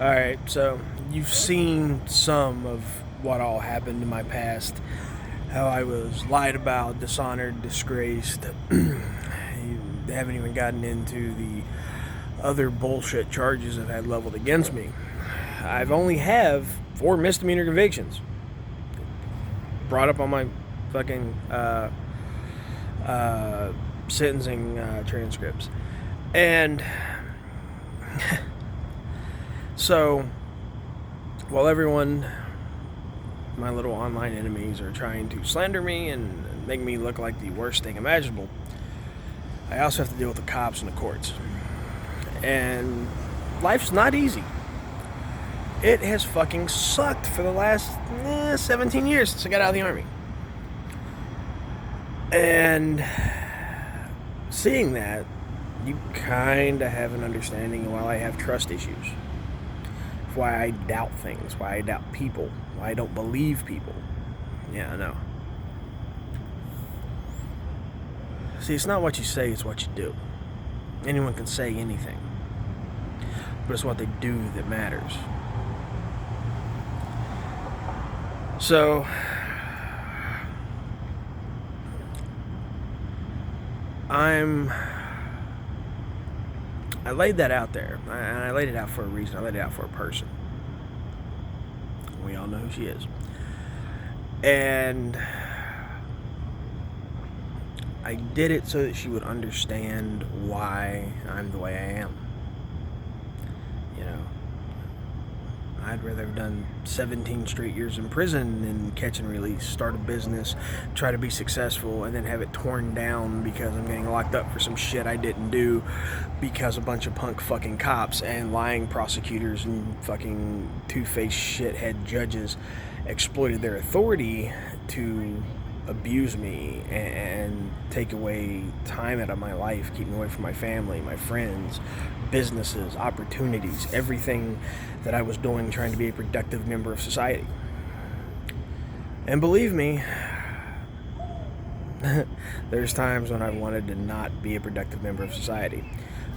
Alright, so you've seen some of what all happened in my past. How I was lied about, dishonored, disgraced. You haven't even gotten into the other bullshit charges I've had leveled against me. I've only have 4 misdemeanor convictions. Brought up on my fucking sentencing transcripts. And so, while everyone, my little online enemies, are trying to slander me and make me look like the worst thing imaginable, I also have to deal with the cops and the courts. And life's not easy. It has fucking sucked for the last 17 years since I got out of the Army. And seeing that, you kind of have an understanding of why I have trust issues. Why I doubt things, why I doubt people, why I don't believe people. Yeah, I know. See, it's not what you say, it's what you do. Anyone can say anything, but it's what they do that matters. So, I laid that out there, and I laid it out for a reason. I laid it out for a person. We all know who she is. And I did it so that she would understand why I'm the way I am. You know, I'd rather have done 17 straight years in prison than catch and release, start a business, try to be successful, and then have it torn down because I'm getting locked up for some shit I didn't do because a bunch of punk fucking cops and lying prosecutors and fucking two-faced shithead judges exploited their authority to abuse me and take away time out of my life, keep me away from my family, my friends, businesses, opportunities, everything that I was doing trying to be a productive member of society. And believe me, there's times when I wanted to not be a productive member of society.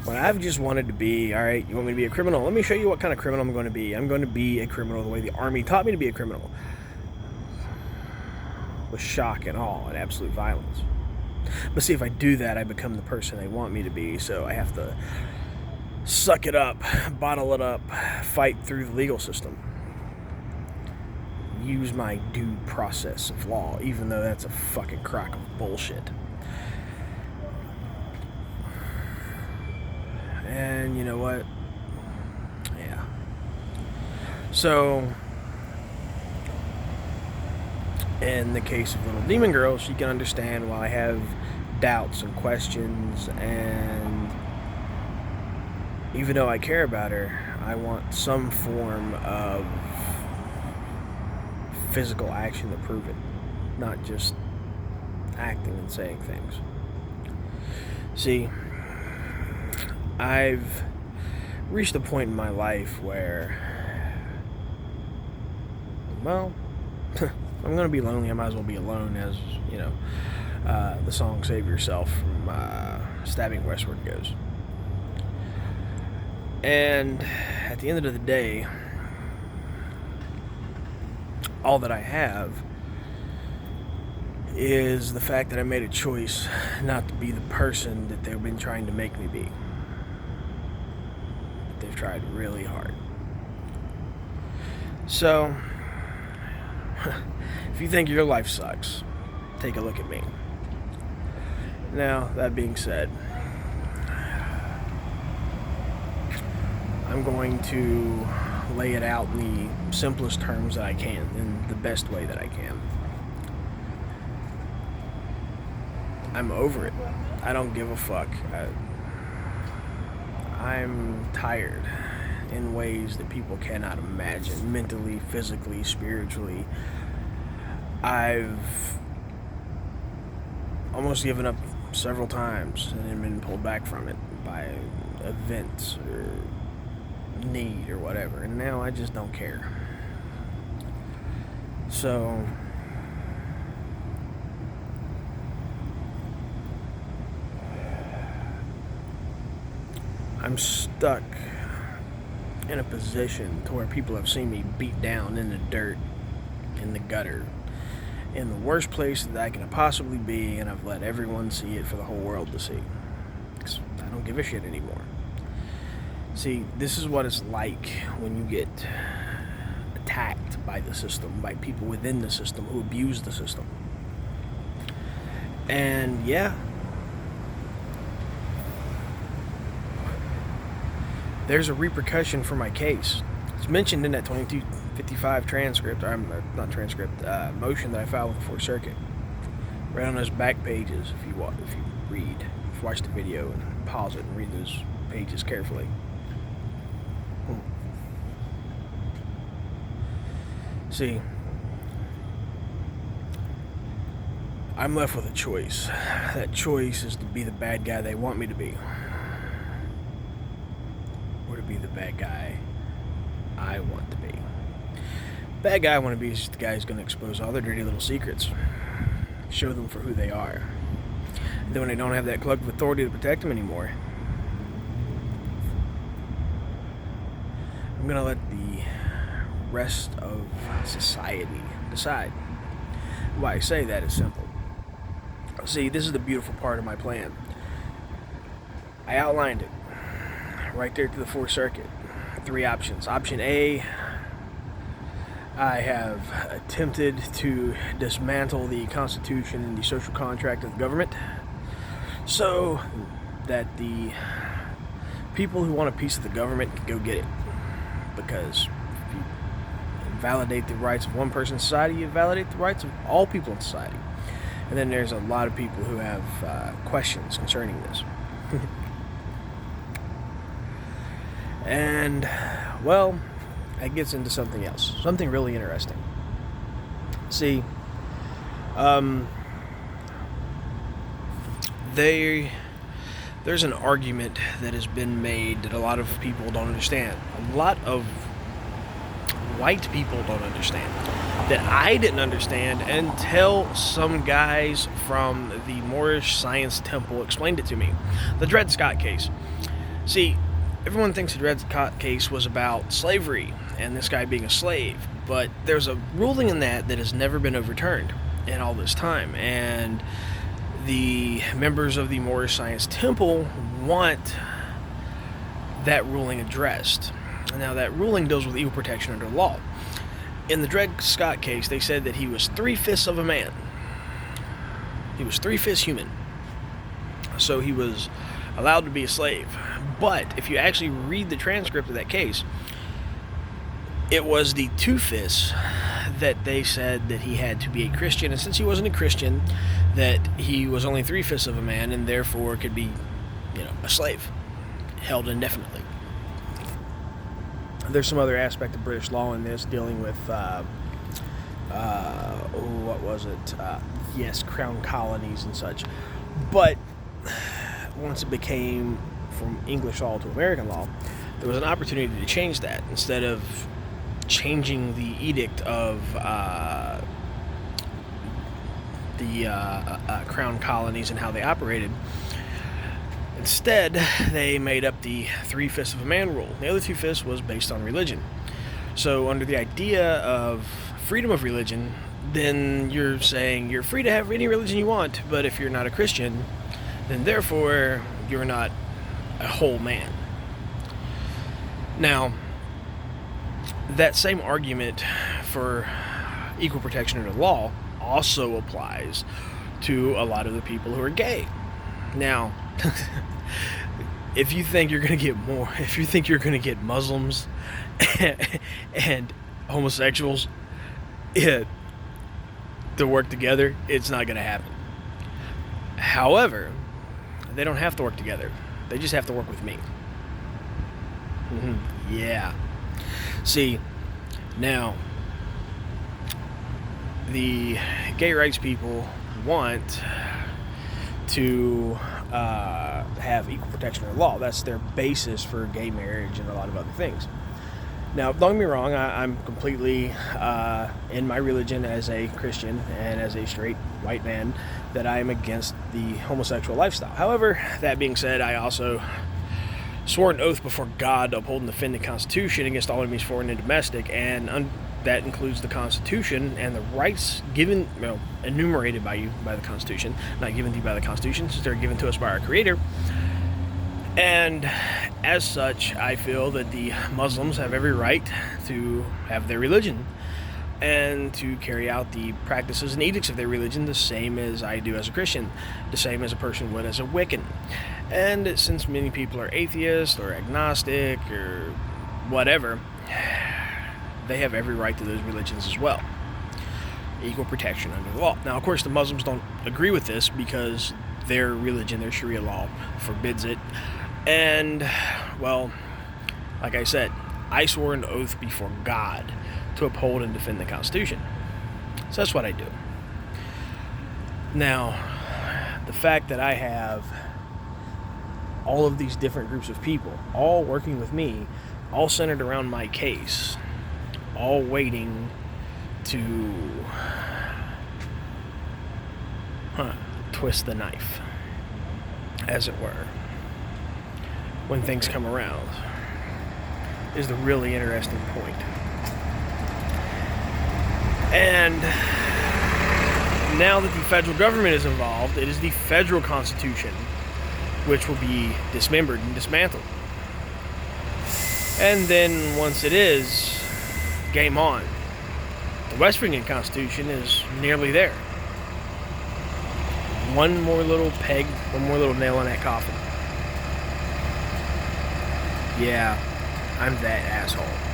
When I've just wanted to be, alright, you want me to be a criminal? Let me show you what kind of criminal I'm going to be. I'm going to be a criminal the way the Army taught me to be a criminal. With shock and awe and absolute violence. But see, if I do that, I become the person they want me to be, so I have to suck it up, bottle it up, fight through the legal system. Use my due process of law, even though that's a fucking crock of bullshit. And you know what? Yeah. So, in the case of Little Demon Girl, she can understand why I have doubts and questions, and even though I care about her, I want some form of physical action to prove it, not just acting and saying things. See, I've reached a point in my life where, well, I'm gonna be lonely. I might as well be alone, as you know, the song "Save Yourself" from Stabbing Westward goes. And at the end of the day, all that I have is the fact that I made a choice not to be the person that they've been trying to make me be. They've tried really hard. So, if you think your life sucks, take a look at me. Now, that being said, I'm going to lay it out in the simplest terms that I can, in the best way that I can. I'm over it. I don't give a fuck. I'm tired in ways that people cannot imagine. Mentally, physically, spiritually. I've almost given up several times and then been pulled back from it by events or need or whatever. And now I just don't care. So, I'm stuck in a position to where people have seen me beat down in the dirt, in the gutter, in the worst place that I can possibly be, and I've let everyone see it for the whole world to see. 'Cause I don't give a shit anymore. See, this is what it's like when you get attacked by the system, by people within the system who abuse the system. And yeah, there's a repercussion for my case. It's mentioned in that 2255 transcript, not transcript, motion that I filed with the Fourth Circuit. Right on those back pages, if you watch the video and pause it and read those pages carefully. See, I'm left with a choice. That choice is to be the bad guy they want me to be, or to be the bad guy I want to be. Bad guy I want to be is just the guy who's going to expose all their dirty little secrets, show them for who they are. And then when they don't have that collective authority to protect them anymore, I'm going to let the rest of society decide. Why I say that is simple. See, this is the beautiful part of my plan. I outlined it right there to the Fourth Circuit. 3 options. Option A, I have attempted to dismantle the Constitution and the social contract of the government so that the people who want a piece of the government can go get it. Because if you validate the rights of one person in society, you validate the rights of all people in society. And then there's a lot of people who have questions concerning this. And, well, it gets into something else. Something really interesting. See, there's an argument that has been made that a lot of people don't understand. A lot of white people don't understand. That I didn't understand until some guys from the Moorish Science Temple explained it to me. The Dred Scott case. See, everyone thinks the Dred Scott case was about slavery and this guy being a slave, but there's a ruling in that has never been overturned in all this time, and the members of the Moorish Science Temple want that ruling addressed. Now, that ruling deals with equal protection under law. In the Dred Scott case, they said that he was 3/5 of a man. He was 3/5 human. So he was allowed to be a slave. But if you actually read the transcript of that case, it was the 2/5 that they said that he had to be a Christian. And since he wasn't a Christian, that he was only 3/5 of a man and therefore could be, a slave, held indefinitely. There's some other aspect of British law in this dealing with, crown colonies and such. But once it became from English law to American law, there was an opportunity to change that. Instead of changing the edict of the crown colonies and how they operated, instead, they made up the 3/5 of a man rule. The other 2/5 was based on religion. So under the idea of freedom of religion, then you're saying you're free to have any religion you want, but if you're not a Christian, then therefore you're not a whole man. Now, that same argument for equal protection under law also applies to a lot of the people who are gay. Now, if you think you're going to get Muslims and homosexuals to work together, it's not going to happen. However, they don't have to work together. They just have to work with me. Yeah. See, now, the gay rights people want to have equal protection under law. That's their basis for gay marriage and a lot of other things. Now, don't get me wrong, I'm completely in my religion as a Christian and as a straight white man that I am against the homosexual lifestyle. However, that being said, I also swore an oath before God to uphold and defend the Constitution against all enemies, foreign and domestic, and that includes the Constitution and the rights given, enumerated by you by the Constitution, not given to you by the Constitution, since they're given to us by our Creator. And as such, I feel that the Muslims have every right to have their religion and to carry out the practices and edicts of their religion the same as I do as a Christian, the same as a person would as a Wiccan. And since many people are atheists or agnostic or whatever, they have every right to those religions as well. Equal protection under the law. Now, of course, the Muslims don't agree with this because their religion, their Sharia law, forbids it. And, well, like I said, I swore an oath before God to uphold and defend the Constitution. So that's what I do. Now, the fact that I have all of these different groups of people, all working with me, all centered around my case, all waiting to twist the knife, as it were, when things come around, is the really interesting point. And now that the federal government is involved, it is the federal Constitution which will be dismembered and dismantled. And then once it is, game on. The West Virginia Constitution is nearly there. One more little peg, one more little nail in that coffin. Yeah, I'm that asshole.